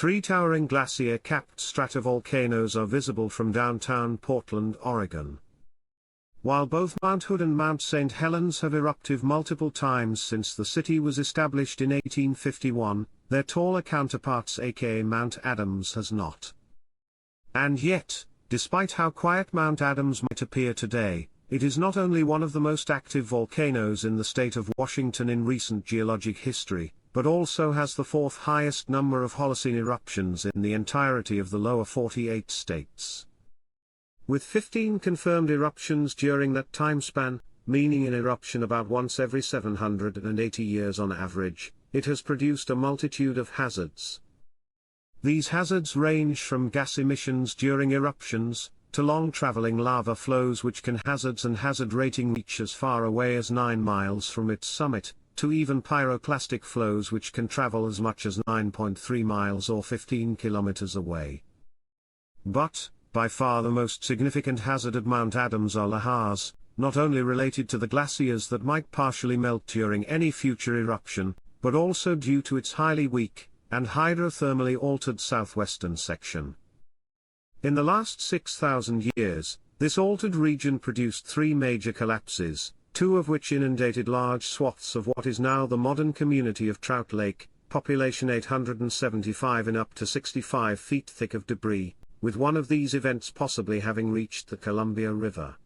Three towering glacier-capped stratovolcanoes are visible from downtown Portland, Oregon. While both Mount Hood and Mount St. Helens have erupted multiple times since the city was established in 1851, their taller counterparts aka Mount Adams has not. And yet, despite how quiet Mount Adams might appear today, it is not only one of the most active volcanoes in the state of Washington in recent geologic history, but also has the fourth highest number of Holocene eruptions in the entirety of the lower 48 states. With 15 confirmed eruptions during that time span, meaning an eruption about once every 780 years on average, it has produced a multitude of hazards. These hazards range from gas emissions during eruptions, to long-traveling lava flows which can hazard rating reach as far away as 9 miles from its summit, to even pyroclastic flows which can travel as much as 9.3 miles or 15 kilometers away. But, by far the most significant hazard at Mount Adams are lahars, not only related to the glaciers that might partially melt during any future eruption, but also due to its highly weak, and hydrothermally altered southwestern section. In the last 6,000 years, this altered region produced three major collapses, two of which inundated large swaths of what is now the modern community of Trout Lake, population 875 in up to 65 feet thick of debris, with one of these events possibly having reached the Columbia River.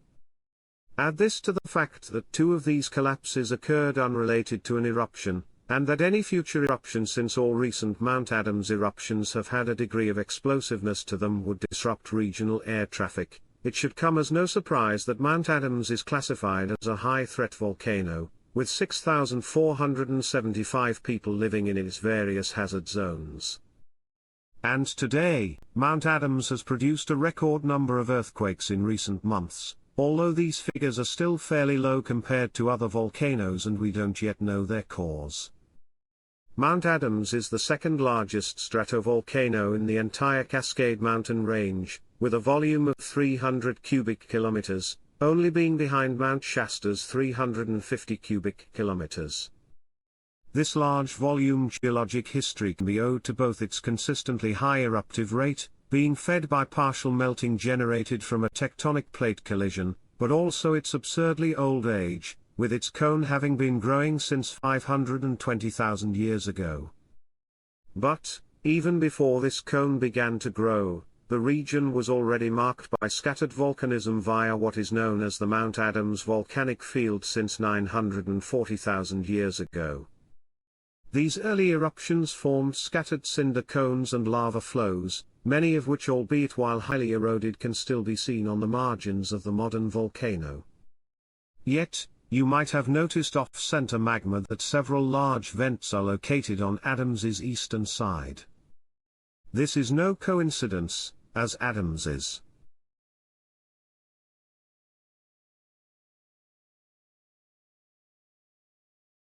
Add this to the fact that two of these collapses occurred unrelated to an eruption, and that any future eruption since all recent Mount Adams eruptions have had a degree of explosiveness to them would disrupt regional air traffic. It should come as no surprise that Mount Adams is classified as a high-threat volcano, with 6,475 people living in its various hazard zones. And today, Mount Adams has produced a record number of earthquakes in recent months, although these figures are still fairly low compared to other volcanoes and we don't yet know their cause. Mount Adams is the second largest stratovolcano in the entire Cascade mountain range, with a volume of 300 cubic kilometers, only being behind Mount Shasta's 350 cubic kilometers. This large volume geologic history can be owed to both its consistently high eruptive rate, being fed by partial melting generated from a tectonic plate collision, but also its absurdly old age, with its cone having been growing since 520,000 years ago. But, even before this cone began to grow, the region was already marked by scattered volcanism via what is known as the Mount Adams volcanic field since 940,000 years ago. These early eruptions formed scattered cinder cones and lava flows, many of which, albeit while highly eroded, can still be seen on the margins of the modern volcano. Yet, you might have noticed off-center magma that several large vents are located on Adams's eastern side. This is no coincidence, as Adams is